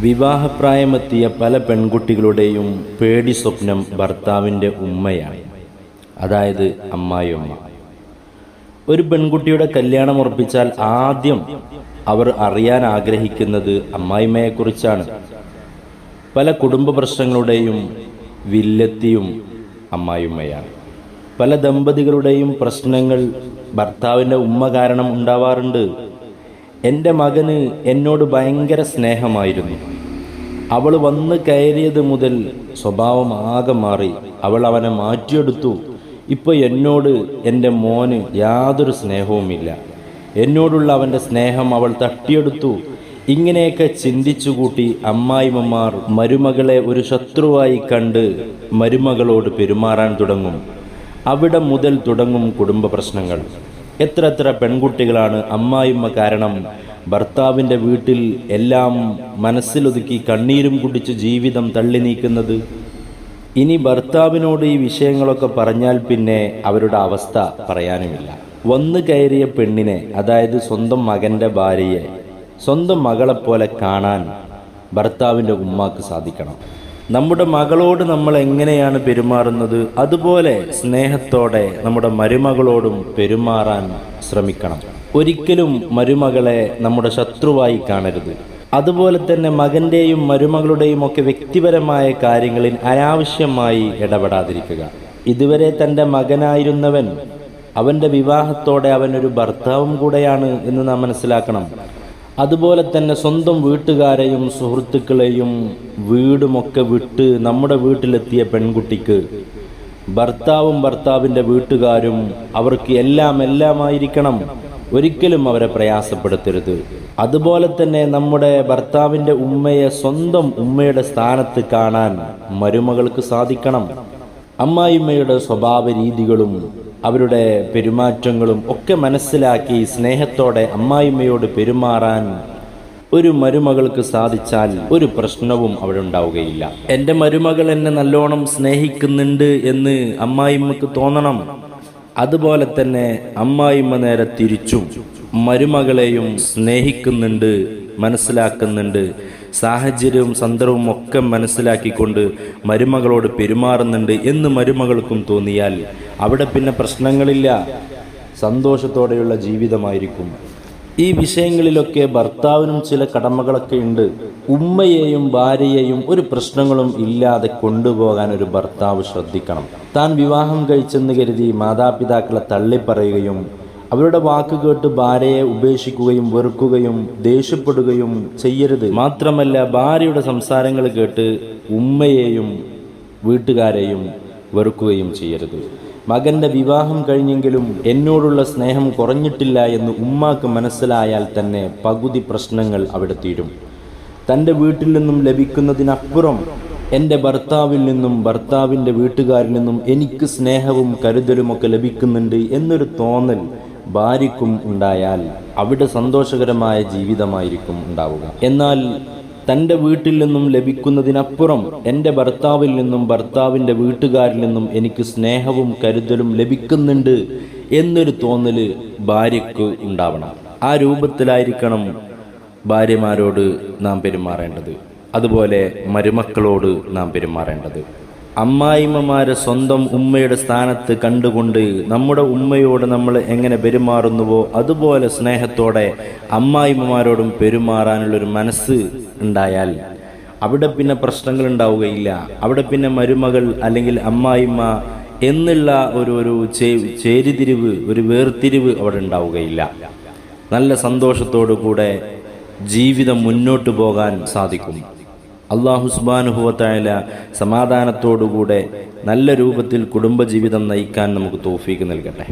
വിവാഹപ്രായമെത്തിയ പല പെൺകുട്ടികളുടെയും പേടി സ്വപ്നം ഭർത്താവിൻ്റെ ഉമ്മയാണ്, അതായത് അമ്മായിയമ്മ. ഒരു പെൺകുട്ടിയുടെ കല്യാണം ഉറപ്പിച്ചാൽ ആദ്യം അവർ അറിയാൻ ആഗ്രഹിക്കുന്നത് അമ്മായിമ്മയെക്കുറിച്ചാണ്. പല കുടുംബ പ്രശ്നങ്ങളുടെയും വില്ലത്തിയും അമ്മായിമ്മയാണ്. പല ദമ്പതികളുടെയും പ്രശ്നങ്ങൾ ഭർത്താവിൻ്റെ ഉമ്മ കാരണം ഉണ്ടാവാറുണ്ട്. എൻ്റെ മകന് എന്നോട് ഭയങ്കര സ്നേഹമായിരുന്നു. അവൾ വന്ന് കയറിയത് മുതൽ സ്വഭാവം ആകെ മാറി. അവൾ അവനെ മാറ്റിയെടുത്തു. ഇപ്പോൾ എന്നോട് എൻ്റെ മോന് യാതൊരു സ്നേഹവുമില്ല. എന്നോടുള്ള അവൻ്റെ സ്നേഹം അവൾ തട്ടിയെടുത്തു. ഇങ്ങനെയൊക്കെ ചിന്തിച്ചുകൂട്ടി അമ്മായിമ്മമാർ മരുമകളെ ഒരു ശത്രുവായി കണ്ട് മരുമകളോട് പെരുമാറാൻ തുടങ്ങും. അവിടെ മുതൽ തുടങ്ങും കുടുംബ പ്രശ്നങ്ങൾ. എത്ര പെൺകുട്ടികളാണ് അമ്മായിമ്മ കാരണം ഭർത്താവിൻ്റെ വീട്ടിൽ എല്ലാം മനസ്സിലൊതുക്കി കണ്ണീരും കുടിച്ച് ജീവിതം തള്ളി നീക്കുന്നത്. ഇനി ഭർത്താവിനോട് ഈ വിഷയങ്ങളൊക്കെ പറഞ്ഞാൽ പിന്നെ അവരുടെ അവസ്ഥ പറയാനുമില്ല. വന്നു കയറിയ പെണ്ണിനെ, അതായത് സ്വന്തം മകൻ്റെ ഭാര്യയെ സ്വന്തം മകളെപ്പോലെ കാണാൻ ഭർത്താവിൻ്റെ ഉമ്മാക്ക് സാധിക്കണം. നമ്മുടെ മകളോട് നമ്മൾ എങ്ങനെയാണ് പെരുമാറുന്നത്, അതുപോലെ സ്നേഹത്തോടെ നമ്മുടെ മരുമകളോടും പെരുമാറാൻ ശ്രമിക്കണം. ഒരിക്കലും മരുമകളെ നമ്മുടെ ശത്രുവായി കാണരുത്. അതുപോലെ തന്നെ മകൻ്റെയും മരുമകളുടെയും ഒക്കെ വ്യക്തിപരമായ കാര്യങ്ങളിൽ അനാവശ്യമായി ഇടപെടാതിരിക്കുക. ഇതുവരെ തൻ്റെ മകനായിരുന്നവൻ അവൻ്റെ വിവാഹത്തോടെ അവനൊരു ഭർത്താവും കൂടെയാണ് എന്ന് നാം മനസ്സിലാക്കണം. അതുപോലെ തന്നെ സ്വന്തം വീട്ടുകാരെയും സുഹൃത്തുക്കളെയും വീടുമൊക്കെ വിട്ട് നമ്മുടെ വീട്ടിലെത്തിയ പെൺകുട്ടിക്ക് ഭർത്താവും ഭർത്താവിൻ്റെ വീട്ടുകാരും അവർക്ക് എല്ലാമായിരിക്കണം. ഒരിക്കലും അവരെ പ്രയാസപ്പെടുത്തരുത്. അതുപോലെ തന്നെ നമ്മുടെ ഭർത്താവിൻ്റെ ഉമ്മയെ സ്വന്തം ഉമ്മയുടെ സ്ഥാനത്ത് കാണാൻ മരുമകൾക്ക് സാധിക്കണം. അമ്മായിമ്മയുടെ സ്വഭാവ രീതികളും അവരുടെ പെരുമാറ്റങ്ങളും ഒക്കെ മനസ്സിലാക്കി സ്നേഹത്തോടെ അമ്മായിമ്മയോട് പെരുമാറാൻ ഒരു മരുമകൾക്ക് സാധിച്ചാൽ ഒരു പ്രശ്നവും അവിടെ ഉണ്ടാവുകയില്ല. എൻ്റെ മരുമകൾ എന്നെ നല്ലോണം സ്നേഹിക്കുന്നുണ്ട് എന്ന് അമ്മായിമ്മക്ക് തോന്നണം. അതുപോലെ തന്നെ അമ്മായിമ്മ നേരെ തിരിച്ചും മരുമകളെയും സ്നേഹിക്കുന്നുണ്ട്, മനസ്സിലാക്കുന്നുണ്ട്, സാഹചര്യവും സന്ദർഭവും ഒക്കെ മനസ്സിലാക്കിക്കൊണ്ട് മരുമകളോട് പെരുമാറുന്നുണ്ട് എന്ന് മരുമകൾക്കും തോന്നിയാൽ അവിടെ പിന്നെ പ്രശ്നങ്ങളില്ല, സന്തോഷത്തോടെയുള്ള ജീവിതമായിരിക്കും. ഈ വിഷയങ്ങളിലൊക്കെ ഭർത്താവിനും ചില കടമകളൊക്കെ ഉണ്ട്. ഉമ്മയെയും ഭാര്യയെയും ഒരു പ്രശ്നങ്ങളും ഇല്ലാതെ കൊണ്ടുപോകാൻ ഒരു ഭർത്താവ് ശ്രദ്ധിക്കണം. താൻ വിവാഹം കഴിച്ചെന്ന് കരുതി മാതാപിതാക്കളെ തള്ളിപ്പറയുകയും അവരുടെ വാക്ക് കേട്ട് ഭാര്യയെ ഉപേക്ഷിക്കുകയും വെറുക്കുകയും ദേഷ്യപ്പെടുകയും ചെയ്യരുത്. മാത്രമല്ല, ഭാര്യയുടെ സംസാരങ്ങൾ കേട്ട് ഉമ്മയെയും വീട്ടുകാരെയും വെറുക്കുകയും ചെയ്യരുത്. മകൻ്റെ വിവാഹം കഴിഞ്ഞെങ്കിലും എന്നോടുള്ള സ്നേഹം കുറഞ്ഞിട്ടില്ല എന്ന് ഉമ്മാക്ക് മനസ്സിലായാൽ തന്നെ പകുതി പ്രശ്നങ്ങൾ അവിടെ തീരും. തൻ്റെ വീട്ടിൽ നിന്നും ലഭിക്കുന്നതിനപ്പുറം എൻ്റെ ഭർത്താവിൽ നിന്നും ഭർത്താവിൻ്റെ വീട്ടുകാരിൽ നിന്നും എനിക്ക് സ്നേഹവും കരുതലുമൊക്കെ ലഭിക്കുന്നുണ്ട് എന്നൊരു തോന്നൽ ഭാര്യയ്ക്കും ഉണ്ടായാൽ അവിടെ സന്തോഷകരമായ ജീവിതമായിരിക്കും ഉണ്ടാവുക. എന്നാൽ തൻ്റെ വീട്ടിൽ നിന്നും ലഭിക്കുന്നതിനപ്പുറം എൻ്റെ ഭർത്താവിൽ നിന്നും ഭർത്താവിൻ്റെ വീട്ടുകാരിൽ നിന്നും എനിക്ക് സ്നേഹവും കരുതലും ലഭിക്കുന്നുണ്ട് എന്നൊരു തോന്നല് ഭാര്യയ്ക്ക് ഉണ്ടാവണം. ആ രൂപത്തിലായിരിക്കണം ഭാര്യമാരോട് നാം പെരുമാറേണ്ടത്. അതുപോലെ മരുമക്കളോട് നാം പെരുമാറേണ്ടത്. അമ്മായിമ്മമാരെ സ്വന്തം ഉമ്മയുടെ സ്ഥാനത്ത് കണ്ടുകൊണ്ട് നമ്മുടെ ഉമ്മയോട് നമ്മൾ എങ്ങനെ പെരുമാറുന്നുവോ അതുപോലെ സ്നേഹത്തോടെ അമ്മായിമ്മമാരോടും പെരുമാറാനുള്ളൊരു മനസ്സ് ഉണ്ടായാൽ അവിടെ പിന്നെ പ്രശ്നങ്ങൾ ഉണ്ടാവുകയില്ല. അവിടെ പിന്നെ മരുമകൾ അല്ലെങ്കിൽ അമ്മായിമ്മ എന്നുള്ള ഒരു ചേരിതിരിവ്, ഒരു വേർതിരിവ് അവിടെ ഉണ്ടാവുകയില്ല. നല്ല സന്തോഷത്തോടു കൂടെ ജീവിതം മുന്നോട്ട് പോകാൻ സാധിക്കും. അല്ലാഹു സുബ്ഹാനഹു വ തആല സമാധാനത്തോടുകൂടെ നല്ല രൂപത്തിൽ കുടുംബജീവിതം നയിക്കാൻ നമുക്ക് തൗഫീഖ് നൽകട്ടെ.